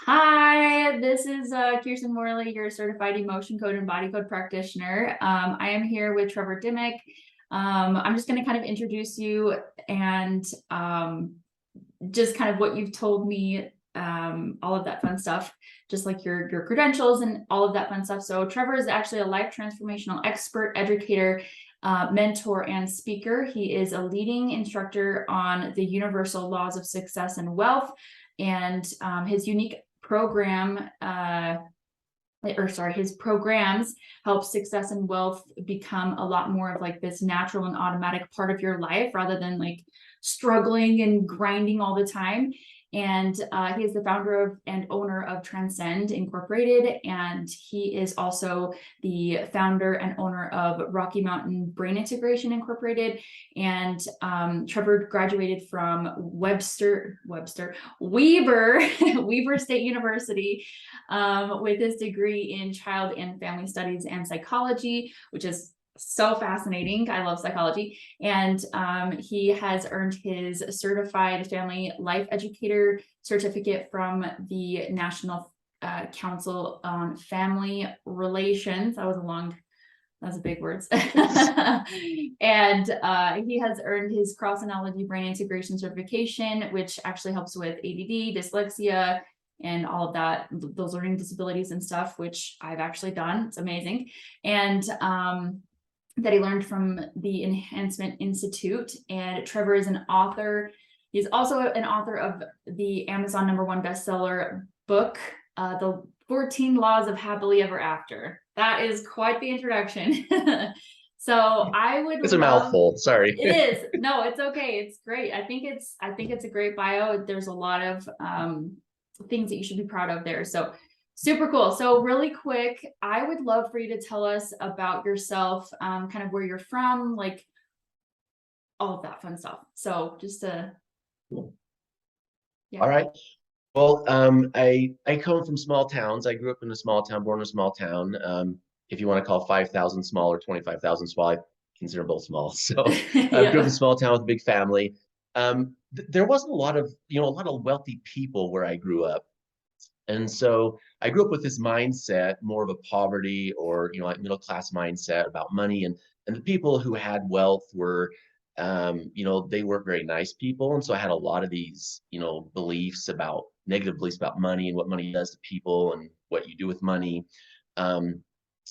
Hi, this is Kirsten Morley, your certified emotion code and body code practitioner. I am here with Trevor Dimick. I'm just going to kind of introduce you and just kind of what you've told me, all of that fun stuff, just like your credentials and all of that fun stuff. So Trevor is actually a life transformational expert, educator, mentor, and speaker. He is a leading instructor on the universal laws of success and wealth, and his unique program, his programs help success and wealth become a lot more of like this natural and automatic part of your life rather than like struggling and grinding all the time. And he is the founder of and owner of Transcend Incorporated, and he is also the founder and owner of Rocky Mountain Brain Integration Incorporated. And Trevor graduated from Weber Weber State University with his degree in child and family studies and psychology, which is so fascinating. I love psychology. And he has earned his certified family life educator certificate from the National Council on Family Relations. That's a big words. And he has earned his cross analogy brain integration certification, which actually helps with ADD, dyslexia, and all of that, those learning disabilities and stuff, which I've actually done. It's amazing. And that he learned from the Enhancement Institute. And Trevor is an author. He's also an author of the Amazon #1 bestseller book, The 14 Laws of Happily Ever After. That is quite the introduction. So I would It's a love, mouthful. Sorry. it is, no, it's okay. It's great. I think it's a great bio. There's a lot of things that you should be proud of there. So super cool. So really quick, I would love for you to tell us about yourself, kind of where you're from, like all of that fun stuff. So just to, All yeah. right. Well, I come from small towns. I grew up in a small town, born in a small town. If you want to call 5,000 small or 25,000 small, I consider both small. So I grew up in a Yeah. small town with a big family. There wasn't a lot of, a lot of wealthy people where I grew up. And so I grew up with this mindset, more of a poverty or, like middle class mindset about money. And the people who had wealth were, they weren't very nice people. And so I had a lot of these, beliefs about negative beliefs about money and what money does to people and what you do with money. Um,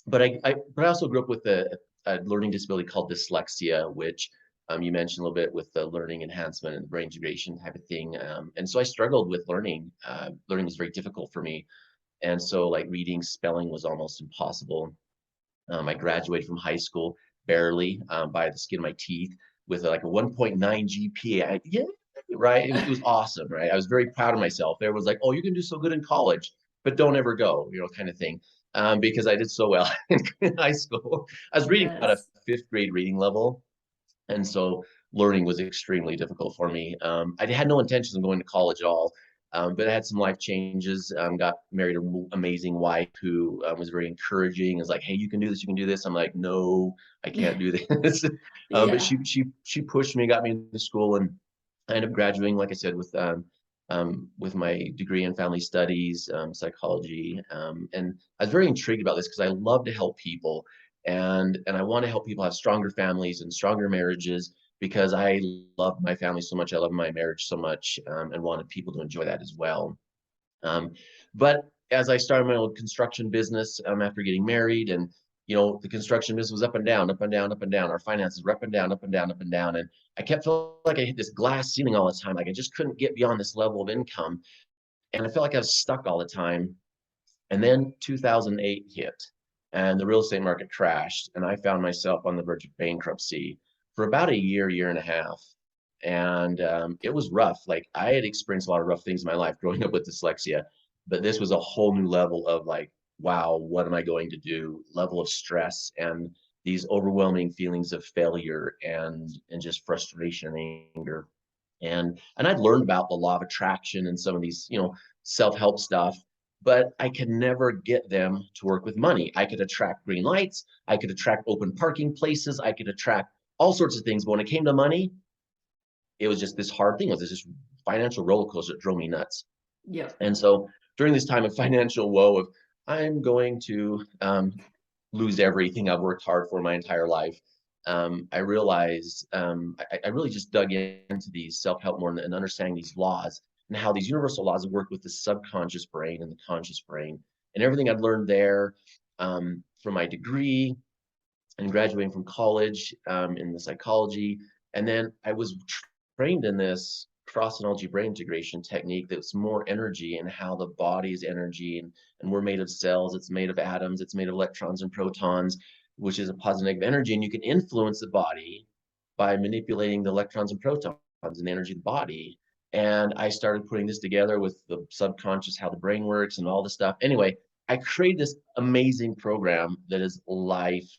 but I also grew up with a learning disability called dyslexia, which you mentioned a little bit with the learning enhancement and brain integration type of thing. And so I struggled with learning. Learning was very difficult for me. And so like reading, spelling was almost impossible. I graduated from high school barely by the skin of my teeth with like a 1.9 GPA. Yeah, right. It was awesome, right? I was very proud of myself. There was like, oh, you can do so good in college, but don't ever go, kind of thing. Because I did so well in high school. I was reading about a Yes. fifth grade reading level, and so learning was extremely difficult for me. I had no intentions of going to college at all, but I had some life changes. Got married an amazing wife who was very encouraging. Is like, hey, you can do this, you can do this. I'm like, no, I can't do this. But Yeah. she pushed me, got me into school, and I ended up graduating, like I said, with my degree in family studies, psychology, and I was very intrigued about this because I love to help people, and I want to help people have stronger families and stronger marriages because I love my family so much, I love my marriage so much, and wanted people to enjoy that as well. Um, but as I started my own construction business after getting married, and the construction business was up and down, up and down, up and down. Our finances were up and down, up and down, up and down, and I kept feeling like I hit this glass ceiling all the time. Like I just couldn't get beyond this level of income, and I felt like I was stuck all the time. And then 2008 hit, and the real estate market crashed, and I found myself on the verge of bankruptcy for about a year, year and a half. And it was rough. Like I had experienced a lot of rough things in my life growing up with dyslexia, but this was a whole new level of like, wow, what am I going to do? Level of stress and these overwhelming feelings of failure and just frustration and anger. And I'd learned about the law of attraction and some of these, self-help stuff, but I could never get them to work with money. I could attract green lights, I could attract open parking places, I could attract all sorts of things. But when it came to money, it was just this hard thing. It was this financial roller coaster that drove me nuts. Yep. And so during this time of financial woe of I'm going to lose everything I've worked hard for my entire life, I realized I really just dug into these self-help more and understanding these laws and how these universal laws work with the subconscious brain and the conscious brain, and everything I'd learned there from my degree and graduating from college in the psychology. And then I was trained in this cross analogy brain integration technique that's more energy and how the body is energy, and we're made of cells, it's made of atoms, it's made of electrons and protons, which is a positive negative energy. And you can influence the body by manipulating the electrons and protons and the energy of the body. And I started putting this together with the subconscious, how the brain works and all this stuff. Anyway, I created this amazing program that is life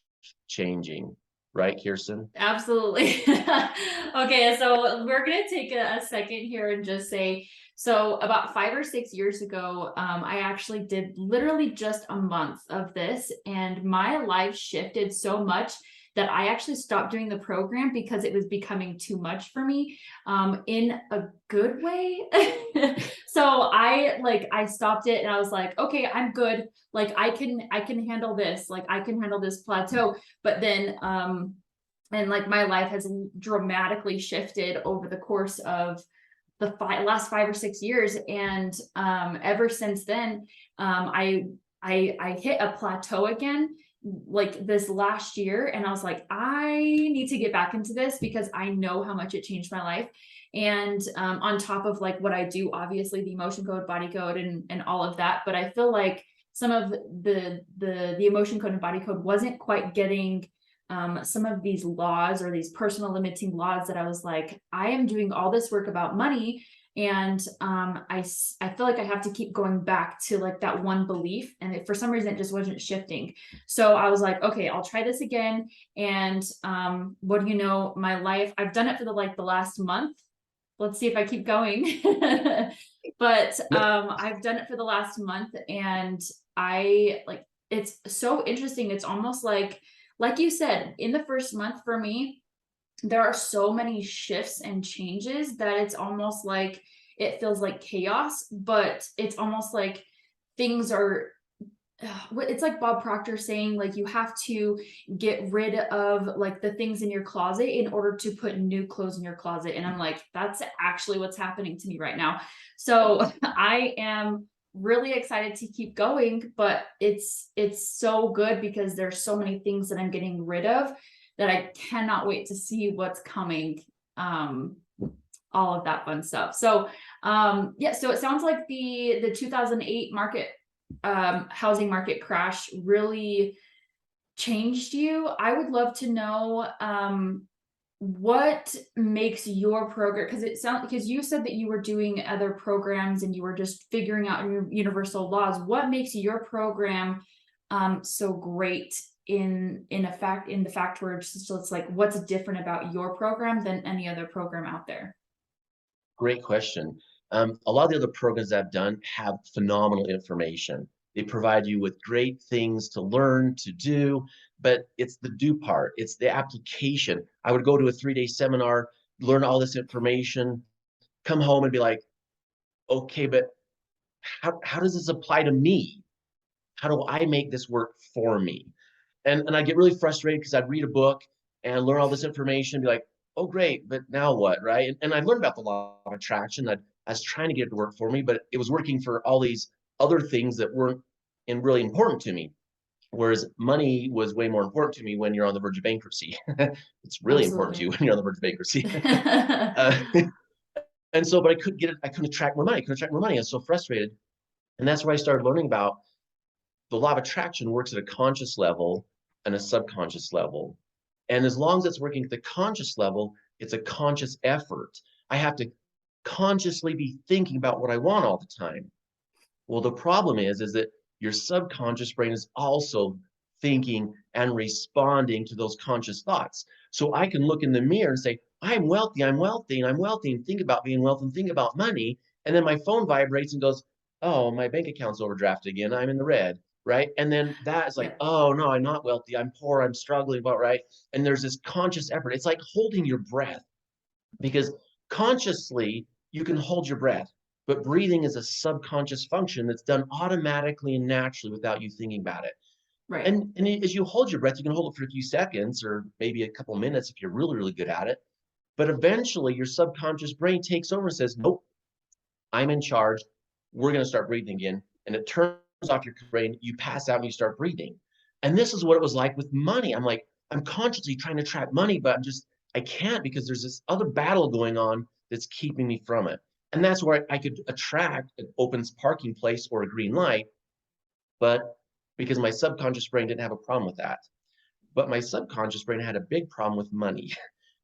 changing, right, Kirsten? Absolutely. Okay, so we're gonna take a second here and just say, so about 5 or 6 years ago, I actually did literally just a month of this, and my life shifted so much that I actually stopped doing the program because it was becoming too much for me, in a good way. So I stopped it and I was like, okay, I'm good. Like I can handle this. Like I can handle this plateau. But then and like my life has dramatically shifted over the course of the last 5 or 6 years, and ever since then, I hit a plateau again like this last year, and I was like, I need to get back into this because I know how much it changed my life. And on top of like what I do, obviously the emotion code, body code, and all of that, but I feel like some of the emotion code and body code wasn't quite getting some of these laws or these personal limiting laws that I was like, I am doing all this work about money, and I feel like I have to keep going back to like that one belief, and for some reason it just wasn't shifting. So I was like, okay, I'll try this again. And what do you know, my life, I've done it for the last month. Let's see if I keep going. But I've done it for the last month, and I like, it's so interesting. It's almost like you said, in the first month for me, there are so many shifts and changes that it's almost like it feels like chaos, but it's almost like things are it's like Bob Proctor saying like you have to get rid of like the things in your closet in order to put new clothes in your closet. And I'm like, that's actually what's happening to me right now. So I am really excited to keep going, but it's so good because there's so many things that I'm getting rid of that I cannot wait to see what's coming. All of that fun stuff. So yeah, so it sounds like the 2008 market housing market crash really changed you. I would love to know what makes your program, because it sounds, because you said that you were doing other programs and you were just figuring out your universal laws. What makes your program so great in the fact where so it's like, what's different about your program than any other program out there? Great question. A lot of the other programs I've done have phenomenal information. They provide you with great things to learn, to do, but it's the do part, it's the application. I would go to a 3-day seminar, learn all this information, come home and be like, okay, but how does this apply to me? How do I make this work for me? And I get really frustrated because I'd read a book and learn all this information, be like, oh, great, but now what, right? And I learned about the law of attraction. I was trying to get it to work for me, but it was working for all these other things that weren't really important to me. Whereas money was way more important to me when you're on the verge of bankruptcy. It's really important to Absolutely. you when you're on the verge of bankruptcy. uh, and so, but I couldn't get it. I couldn't attract more money. I couldn't attract more money. I was so frustrated. And that's where I started learning about the law of attraction works at a conscious level and a subconscious level. And as long as it's working at the conscious level, it's a conscious effort. I have to consciously be thinking about what I want all the time. Well, the problem is that your subconscious brain is also thinking and responding to those conscious thoughts. So I can look in the mirror and say, I'm wealthy, I'm wealthy, and I'm wealthy, and think about being wealthy and think about money. And then my phone vibrates and goes, oh, my bank account's overdrafted again. I'm in the red, right? And then that is like, Yeah. oh, no, I'm not wealthy. I'm poor. I'm struggling, but right. And there's this conscious effort. It's like holding your breath because consciously you can hold your breath. But breathing is a subconscious function that's done automatically and naturally without you thinking about it. Right. And as you hold your breath, you can hold it for a few seconds or maybe a couple minutes if you're really, really good at it. But eventually your subconscious brain takes over and says, nope, I'm in charge. We're going to start breathing again. And it turns off your brain. You pass out and you start breathing. And this is what it was like with money. I'm like, I'm consciously trying to track money, but I can't because there's this other battle going on that's keeping me from it. And that's where I could attract an open parking place or a green light, but because my subconscious brain didn't have a problem with that. But my subconscious brain had a big problem with money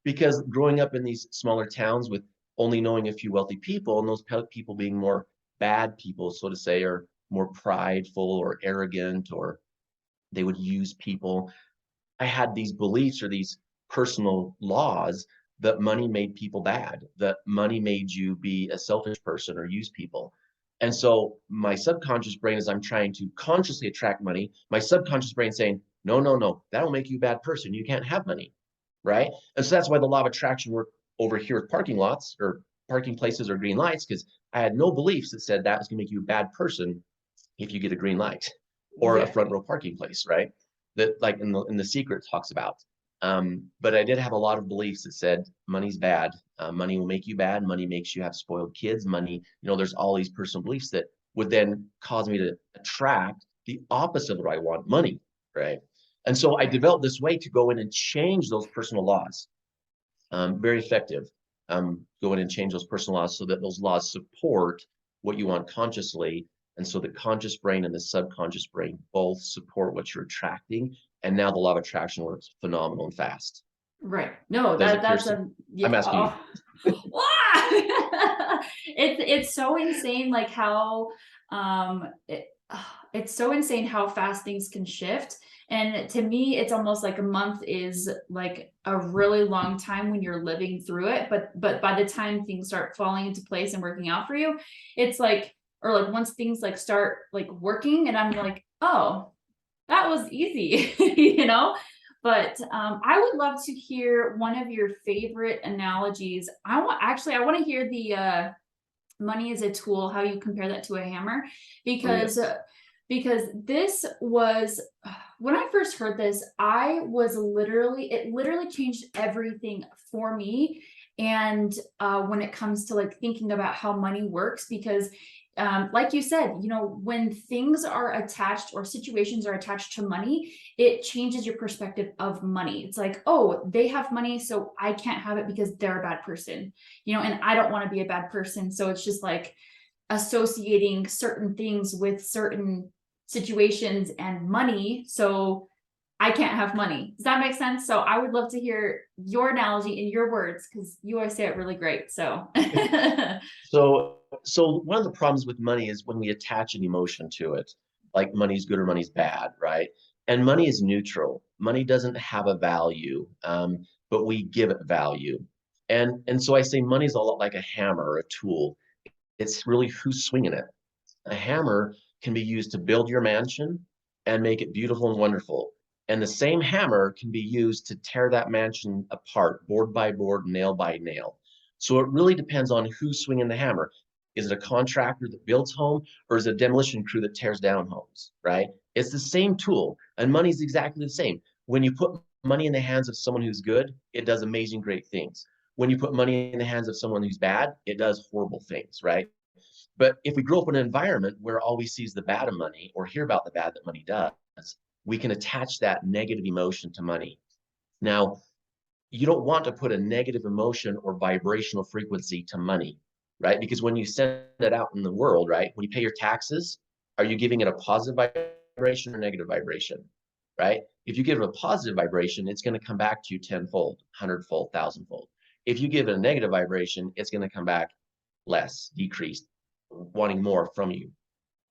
because growing up in these smaller towns with only knowing a few wealthy people, and those people being more bad people, so to say, or more prideful or arrogant, or they would use people. I had these beliefs or these personal laws that money made people bad, that money made you be a selfish person or use people. And so my subconscious brain, as I'm trying to consciously attract money, my subconscious brain saying, no, no, no, that'll make you a bad person. You can't have money, right? And so that's why the law of attraction worked over here with parking lots or parking places or green lights, because I had no beliefs that said that was going to make you a bad person if you get a green light or a Yeah. front row parking place, right? That like in the secret talks about. But I did have a lot of beliefs that said money's bad. Money will make you bad. Money makes you have spoiled kids. Money, there's all these personal beliefs that would then cause me to attract the opposite of what I want, money, right? And so I Right. developed this way to go in and change those personal laws. Very effective. Go in and change those personal laws so that those laws support what you want consciously. And so the conscious brain and the subconscious brain both support what you're attracting. And now the law of attraction works phenomenal and fast. Right. No, Does it, that's Kirsten? a I'm yeah. asking you. Oh. It's so insane like how it's so insane how fast things can shift. And to me, it's almost like a month is like a really long time when you're living through it. But by the time things start falling into place and working out for you, it's like, or like once things like start like working and I'm like, oh, that was easy, you know? But I would love to hear one of your favorite analogies. I want to hear the money as a tool, how you compare that to a hammer, Oh, because yes. this was when I first heard this, I was literally it literally changed everything for me. And when it comes to like thinking about how money works, because like you said, when things are attached or situations are attached to money, it changes your perspective of money. It's like, oh, they have money, so I can't have it because they're a bad person, and I don't want to be a bad person. So it's just like associating certain things with certain situations and money. So I can't have money. Does that make sense? So I would love to hear your analogy in your words because you always say it really great. So So one of the problems with money is when we attach an emotion to it, like money's good or money's bad, right? And money is neutral. Money doesn't have a value, but we give it value. And so I say money is a lot like a hammer or a tool. It's really who's swinging it. A hammer can be used to build your mansion and make it beautiful and wonderful. And the same hammer can be used to tear that mansion apart, board by board, nail by nail. So it really depends on who's swinging the hammer. Is it a contractor that builds home, or is it a demolition crew that tears down homes, right? It's the same tool, and money's exactly the same. When you put money in the hands of someone who's good, it does amazing, great things. When you put money in the hands of someone who's bad, it does horrible things, right? But if we grow up in an environment where all we see is the bad of money or hear about the bad that money does, we can attach that negative emotion to money. Now, you don't want to put a negative emotion or vibrational frequency to money, right? Because when you send it out in the world, right, when you pay your taxes, are you giving it a positive vibration or negative vibration, right? If you give it a positive vibration, it's going to come back to you tenfold, hundredfold, thousandfold. If you give it a negative vibration, it's going to come back less, decreased, wanting more from you.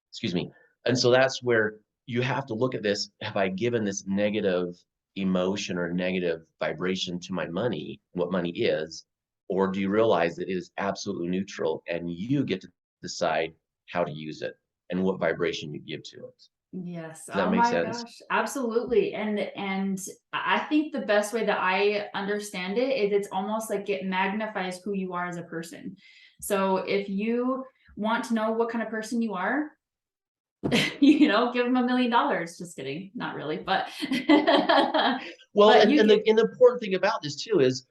Excuse me. And so that's where you have to look at this. Have I given this negative emotion or negative vibration to my money, what money is, or do you realize that it is absolutely neutral and you get to decide how to use it and what vibration you give to it? yes. Does that Oh make my sense? gosh. Absolutely. And I think the best way that I understand it is it's almost like it magnifies who you are as a person. So if you want to know what kind of person you are, you know, give them $1 million. Just kidding. Not really, but Well, but you get and the important thing about this too is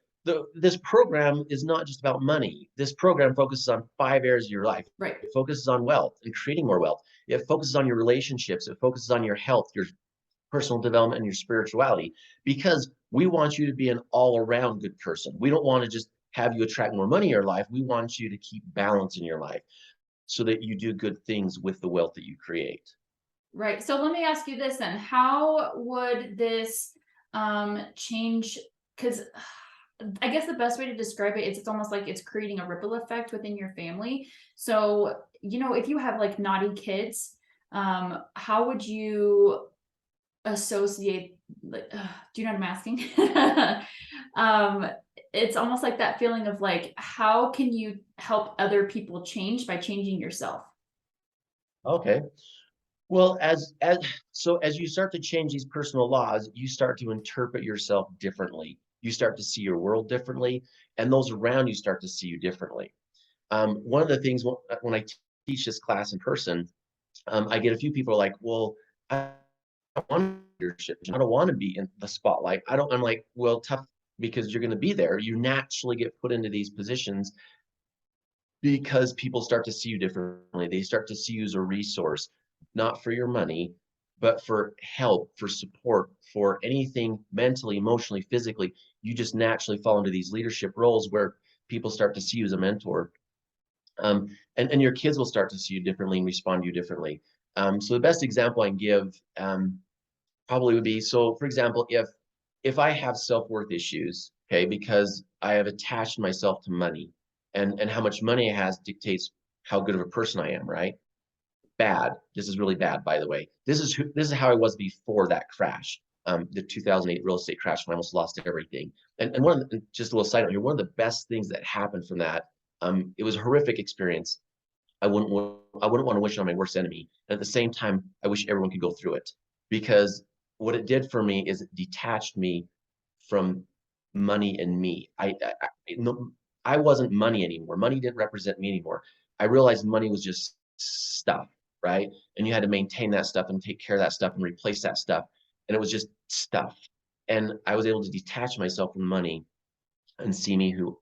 this program is not just about money. This program focuses on 5 areas of your life. right. It focuses on wealth and creating more wealth. It focuses on your relationships. It focuses on your health, your personal development, and your spirituality, because we want you to be an all-around good person. We don't want to just have you attract more money in your life. We want you to keep balance in your life so that you do good things with the wealth that you create. Right. So let me ask you this then. How would this change? Because I guess the best way to describe it is it's almost like it's creating a ripple effect within your family. So, you know, if you have like naughty kids, how would you associate, like, do you know what I'm asking? It's almost like that feeling of like, how can you help other people change by changing yourself? Okay. Well, as you start to change these personal laws, you start to interpret yourself differently. You start to see your world differently, and those around you start to see you differently. One of the things when I teach this class in person, I get a few people like, "Well, I don't want leadership. I don't want to be in the spotlight. I don't." I'm like, "Well, tough, because you're going to be there. You naturally get put into these positions because people start to see you differently. They start to see you as a resource, not for your money, but for help, for support, for anything mentally, emotionally, physically. You just naturally fall into these leadership roles where people start to see you as a mentor. And your kids will start to see you differently and respond to you differently. So the best example I can give probably would be, so for example, if I have self-worth issues, okay, because I have attached myself to money, and how much money I has dictates how good of a person I am, right? Bad. This is really bad, by the way. This is how I was before that crash, the 2008 real estate crash when I almost lost everything. And one of the, just a little side note here, one of the best things that happened from that, it was a horrific experience. I wouldn't want to wish it on my worst enemy. And at the same time, I wish everyone could go through it, because what it did for me is it detached me from money and me. No, I wasn't money anymore. Money didn't represent me anymore. I realized money was just stuff, right? And you had to maintain that stuff and take care of that stuff and replace that stuff. And it was just stuff. And I was able to detach myself from money and see me who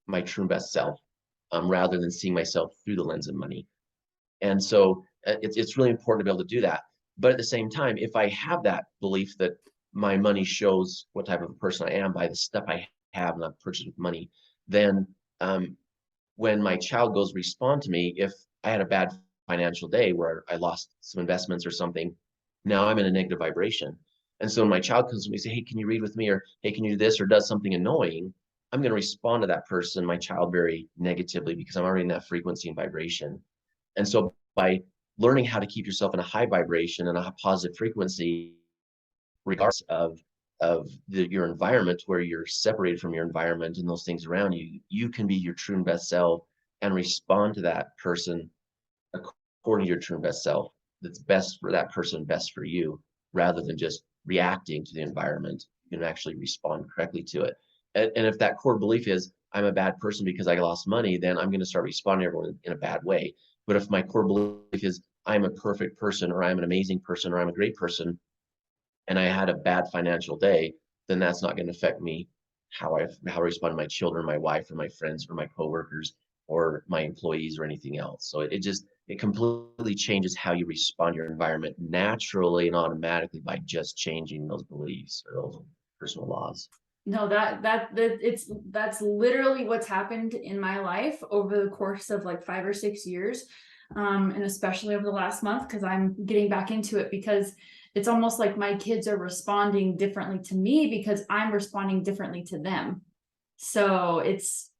my true best self, rather than seeing myself through the lens of money. And so it's really important to be able to do that. But at the same time, if I have that belief that my money shows what type of a person I am by the stuff I have and I've purchased with money, then when my child goes respond to me, if I had a bad financial day where I lost some investments or something, now I'm in a negative vibration. And so when my child comes to me and say, "Hey, can you read with me?" or "Hey, can you do this?" or does something annoying, I'm going to respond to that person, my child, very negatively, because I'm already in that frequency and vibration. And so by learning how to keep yourself in a high vibration and a positive frequency, regardless of your environment, where you're separated from your environment and those things around you, you can be your true and best self and respond to that person according to your true and best self. That's best for that person, best for you, rather than just reacting to the environment. You can actually respond correctly to it. And if that core belief is, I'm a bad person because I lost money, then I'm going to start responding to everyone in a bad way. But if my core belief is, I'm a perfect person, or I'm an amazing person, or I'm a great person, and I had a bad financial day, then that's not going to affect me, how I respond to my children, my wife, or my friends, or my coworkers, or my employees, or anything else. So it completely changes how you respond to your environment naturally and automatically by just changing those beliefs or those personal laws. No, that's literally what's happened in my life over the course of like 5 or 6 years. And especially over the last month, because I'm getting back into it, because it's almost like my kids are responding differently to me because I'm responding differently to them. So it's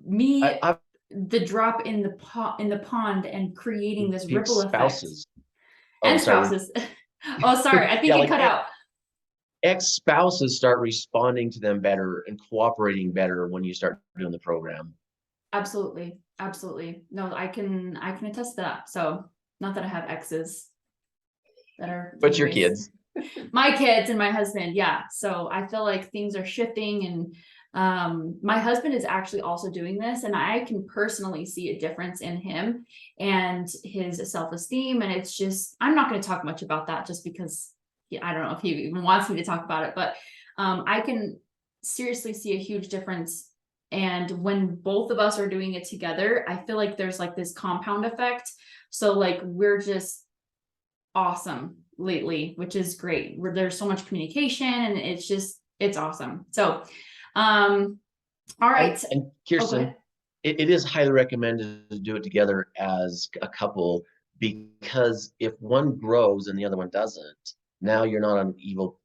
me, I the drop in the pond, and creating this ripple effect. spouses. Oh, And sorry. spouses. Oh, sorry, I think Yeah, it like cut out. ex-spouses start responding to them better and cooperating better when you start doing the program. Absolutely. Absolutely. No, I can attest to that. So not that I have exes that are, But your anyways, kids. my kids and my husband. Yeah. So I feel like things are shifting, and My husband is actually also doing this, and I can personally see a difference in him and his self-esteem. And it's just, I'm not going to talk much about that just because I don't know if he even wants me to talk about it, but I can seriously see a huge difference. And when both of us are doing it together, I feel like there's like this compound effect. So like we're just awesome lately, which is great. There's so much communication, and it's awesome. So all right. And Oh, go Kirsten, ahead. it is highly recommended to do it together as a couple, because if one grows and the other one doesn't, now you're not on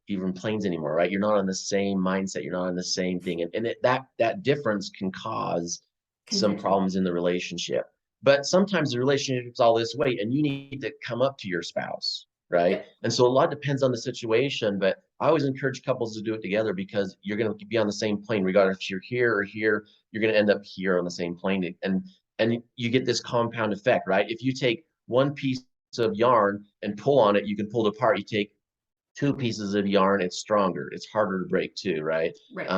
even planes anymore, right? You're not on the same mindset. You're not on the same thing. That difference can cause some Contention. problems in the relationship. But sometimes the relationship's all this way and you need to come up to your spouse, right? Yep. And so a lot depends on the situation, but I always encourage couples to do it together, because you're going to be on the same plane, regardless if you're here or here, you're going to end up here on the same plane. And you get this compound effect, right? If you take one piece of yarn and pull on it, you can pull it apart. You take two pieces of yarn, it's stronger. It's harder to break too, right? Right.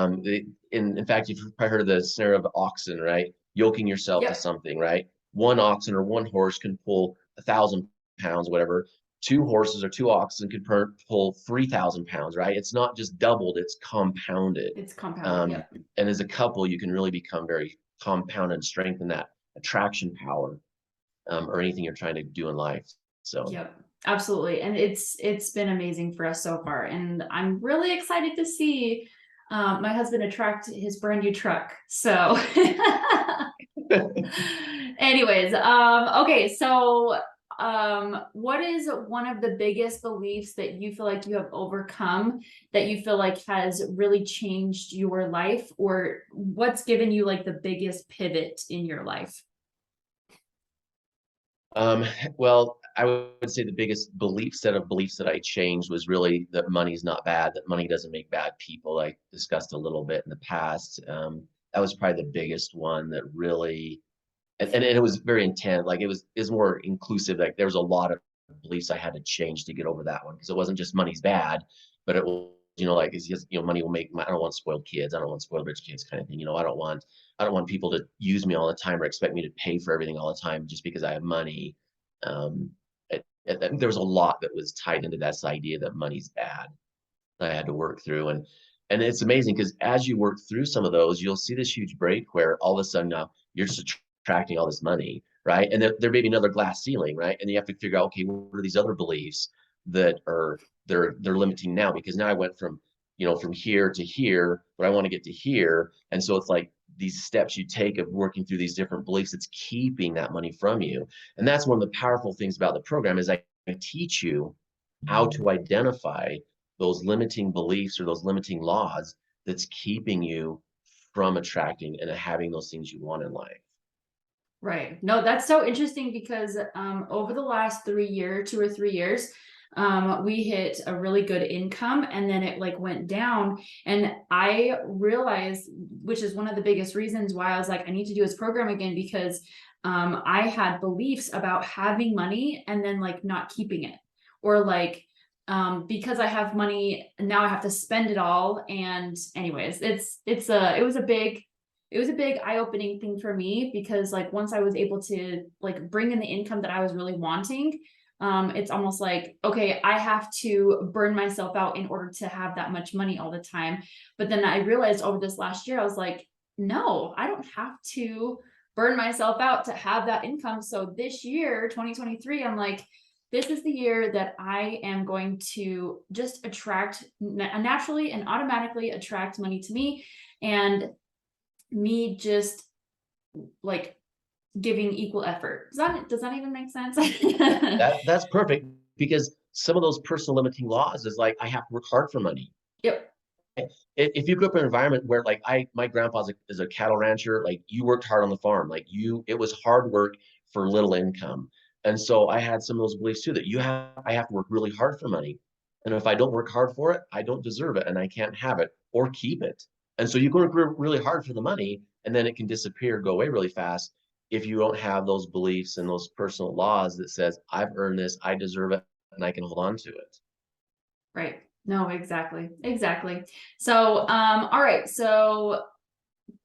In fact, you've probably heard of the scenario of oxen, right? Yoking yourself to Yep. something, right? One oxen or one horse can pull 1,000 pounds, whatever. Two horses or two oxen could pull 3,000 pounds, right? It's not just doubled, it's compounded. It's compounded. Um, Yep. and as a couple, you can really become very compounded and strengthen that attraction power, or anything you're trying to do in life. So Yep. Absolutely. And it's been amazing for us so far. And I'm really excited to see my husband attract his brand new truck. So anyways, okay, so what is one of the biggest beliefs that you feel like you have overcome, that you feel like has really changed your life, or what's given you like the biggest pivot in your life? Um, well, I would say the biggest set of beliefs that I changed was really that money's not bad, that money doesn't make bad people. I discussed a little bit in the past. That was probably the biggest one that really, and it was very intense. Like it was more inclusive. Like there was a lot of beliefs I had to change to get over that one, because it wasn't just money's bad, but it was, like it's just, money will make. I don't want spoiled kids. I don't want spoiled rich kids kind of thing. I don't want people to use me all the time or expect me to pay for everything all the time just because I have money. Um, there was a lot that was tied into this idea that money's bad that I had to work through. And it's amazing, because as you work through some of those, you'll see this huge break where all of a sudden now you're just attracting all this money, right? And there may be another glass ceiling, right? And you have to figure out, okay, what are these other beliefs that are they're limiting now? Because now I went from from here to here, but I want to get to here. And so it's like these steps you take of working through these different beliefs, it's keeping that money from you. And that's one of the powerful things about the program is I teach you how to identify those limiting beliefs or those limiting laws that's keeping you from attracting and having those things you want in life. Right. No, that's so interesting because over the last 3 years, 2 or 3 years, we hit a really good income, and then it like went down. And I realized, which is one of the biggest reasons why I was like, I need to do this program again, because I had beliefs about having money and then like not keeping it, or like because I have money now I have to spend it all. And anyways, it was a big eye-opening thing for me, because like once I was able to like bring in the income that I was really wanting, it's almost like, okay, I have to burn myself out in order to have that much money all the time. But then I realized over this last year, I was like, no, I don't have to burn myself out to have that income. So this year, 2023, I'm like, this is the year that I am going to just attract naturally and automatically attract money to me. And me just like giving equal effort. Does that even make sense? That's perfect, because some of those personal limiting laws is like I have to work hard for money. Yep. If you grew up in an environment where like my grandpa is a cattle rancher, like you worked hard on the farm, like it was hard work for little income. And so I had some of those beliefs too, that I have to work really hard for money. And if I don't work hard for it, I don't deserve it and I can't have it or keep it. And so you go to work really hard for the money, and then it can disappear, go away really fast if you don't have those beliefs and those personal laws that says, I've earned this, I deserve it, and I can hold on to it. Right. No, exactly. Exactly. So, all right. So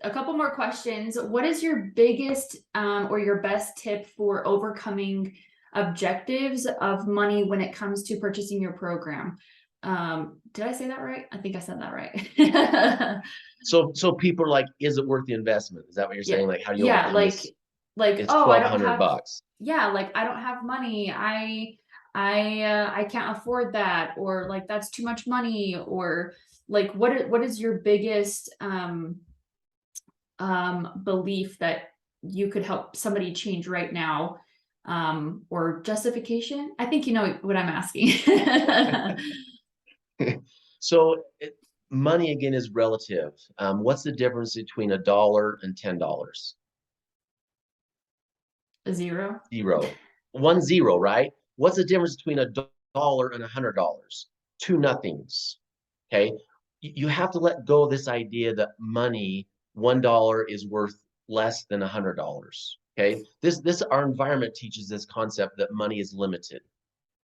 a couple more questions. What is your biggest or your best tip for overcoming objectives of money when it comes to purchasing your program? Did I say that right? I think I said that right. So people are like, is it worth the investment? Is that what you're Yeah. saying? Like, how do you Yeah, overcome this? like, It's oh, I don't 1,200 have, bucks. yeah, like I don't have money. I can't afford that, or like that's too much money, or like what is your biggest belief that you could help somebody change right now, or justification? I think you know what I'm asking. So money again is relative. What's the difference between $1 and $10? A zero. Zero. 1 0, right? What's the difference between $1 and $100? Two nothings. Okay. You have to let go of this idea that money, $1 is worth less than $100. Okay. This our environment teaches this concept that money is limited,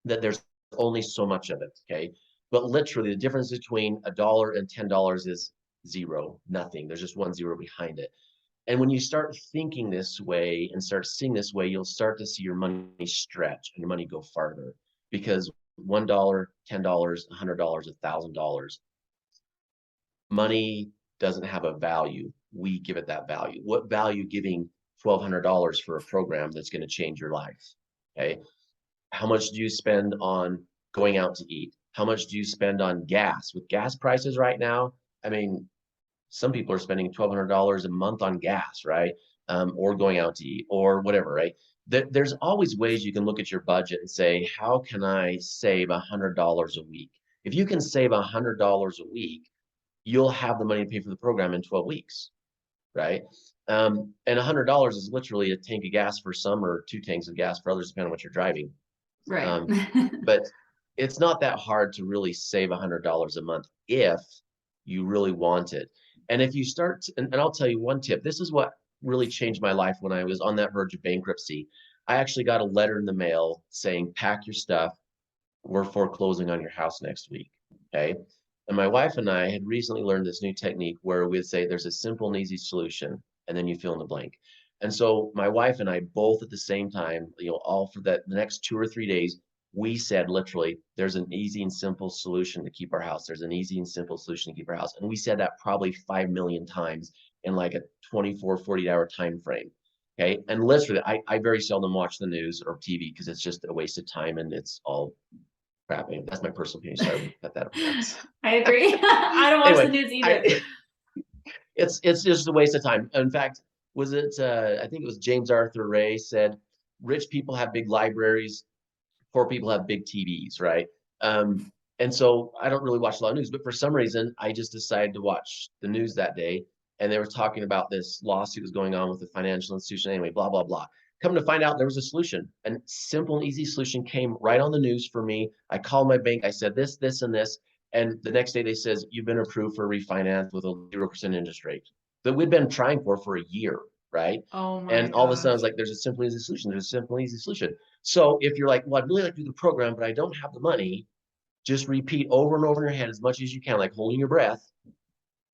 that there's only so much of it. Okay. But literally the difference between $1 and $10 is zero, nothing. There's just 1 0 behind it. And when you start thinking this way and start seeing this way, you'll start to see your money stretch and your money go farther, because $1, $10, $100, $1,000, money doesn't have a value. We give it that value. What value giving $1,200 for a program that's going to change your life? Okay. How much do you spend on going out to eat? How much do you spend on gas? With gas prices right now, I mean, some people are spending $1,200 a month on gas, right? Or going out to eat or whatever, right? There's always ways you can look at your budget and say, how can I save $100 a week? If you can save $100 a week, you'll have the money to pay for the program in 12 weeks, right? And $100 is literally a tank of gas for some, or 2 tanks of gas for others, depending on what you're driving. Right. But it's not that hard to really save $100 a month if you really want it. And if you start, and I'll tell you one tip, this is what really changed my life when I was on that verge of bankruptcy. I actually got a letter in the mail saying, pack your stuff, we're foreclosing on your house next week. Okay. And my wife and I had recently learned this new technique where we'd say there's a simple and easy solution, and then you fill in the blank. And so my wife and I both at the same time, all for the next 2 or 3 days, we said literally, there's an easy and simple solution to keep our house. There's an easy and simple solution to keep our house. And we said that probably 5 million times in like a 24, 40-hour time frame. Okay. And literally, I very seldom watch the news or TV because it's just a waste of time and it's all crappy. That's my personal opinion. Sorry, we cut that out. I agree. I don't watch the Anyway, news either. it's just a waste of time. In fact, was it I think it was James Arthur Ray said, rich people have big libraries, poor people have big TVs, right? And so I don't really watch a lot of news, but for some reason I just decided to watch the news that day, and they were talking about this lawsuit was going on with the financial institution. Anyway, blah blah blah. Come to find out, there was a solution, and simple and easy solution came right on the news for me. I called my bank. I said this, this, and this, and the next day they says you've been approved for refinance with a 0% interest rate that we'd been trying for a year, right? Oh my And all of a sudden, I was gosh. like, there's a simple easy solution. There's a simple easy solution. So if you're like, well, I'd really like to do the program, but I don't have the money, just repeat over and over in your head as much as you can, like holding your breath.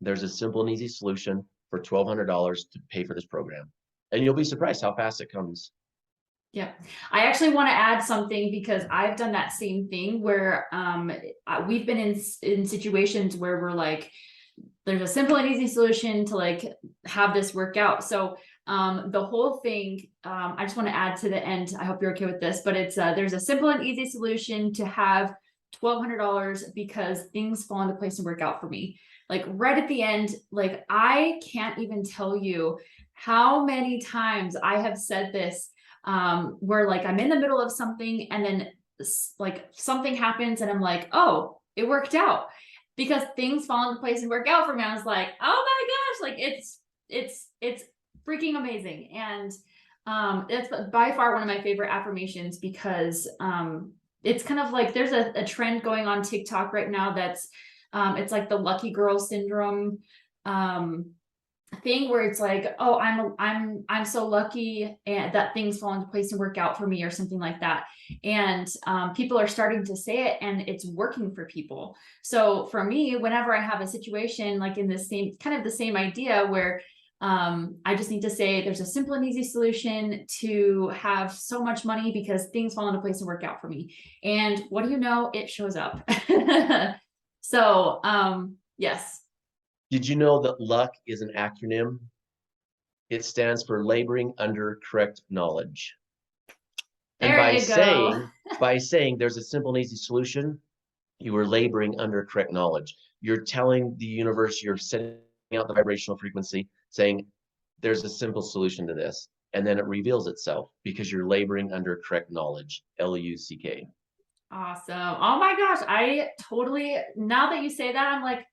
There's a simple and easy solution for $1,200 to pay for this program. And you'll be surprised how fast it comes. Yeah, I actually want to add something because I've done that same thing where we've been in situations where we're like, there's a simple and easy solution to like have this work out. So the whole thing, I just want to add to the end. I hope you're okay with this, but it's there's a simple and easy solution to have $1,200 because things fall into place and work out for me. Like right at the end, like I can't even tell you how many times I have said this, where like I'm in the middle of something and then like something happens and I'm like, oh, it worked out because things fall into place and work out for me. I was like, oh my gosh, like it's freaking amazing. And it's by far one of my favorite affirmations because it's kind of like there's a trend going on TikTok right now that's it's like the lucky girl syndrome. thing where it's like, oh, I'm so lucky and that things fall into place and work out for me or something like that. And people are starting to say it and it's working for people. So for me, whenever I have a situation like in the same kind of the same idea where I just need to say there's a simple and easy solution to have so much money because things fall into place and work out for me. And what do you know? It shows up. So yes. Did you know that luck is an acronym? It stands for laboring under correct knowledge. And There you go. by saying there's a simple and easy solution, you are laboring under correct knowledge. You're telling the universe, you're sending out the vibrational frequency, saying there's a simple solution to this. And then it reveals itself because you're laboring under correct knowledge, L-U-C-K. Awesome. Oh my gosh. I totally, now that you say that, I'm like,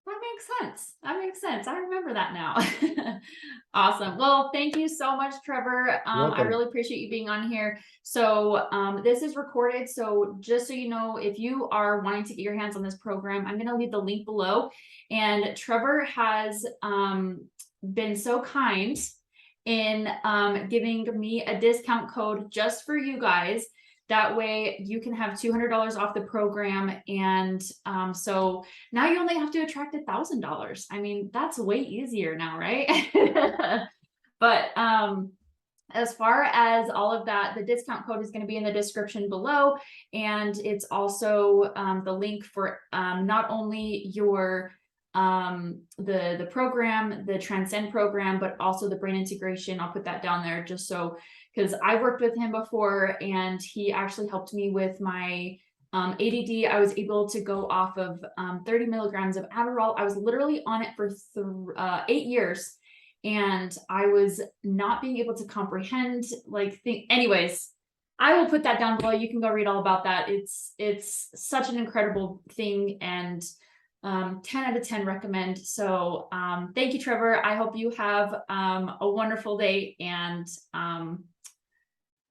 that makes sense. That makes sense. I remember that now. Awesome. Well, thank you so much, Trevor. I really appreciate you being on here. So this is recorded. So just so you know, if you are wanting to get your hands on this program, I'm going to leave the link below. And Trevor has been so kind in giving me a discount code just for you guys. That way you can have $200 off the program. And so now you only have to attract $1,000. I mean, that's way easier now, right? But as far as all of that, the discount code is going to be in the description below. And it's also the link for not only your the program, the Transcend program, but also the brain integration. I'll put that down there just so, because I worked with him before and he actually helped me with my ADD. I was able to go off of 30 milligrams of Adderall. I was literally on it for 8 years and I was not being able to comprehend anyways. I will put that down below. You can go read all about that. It's such an incredible thing and 10 out of 10 recommend. So thank you, Trevor. I hope you have a wonderful day and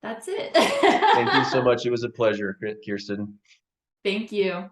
that's it. Thank you so much. It was a pleasure, Kirsten. Thank you.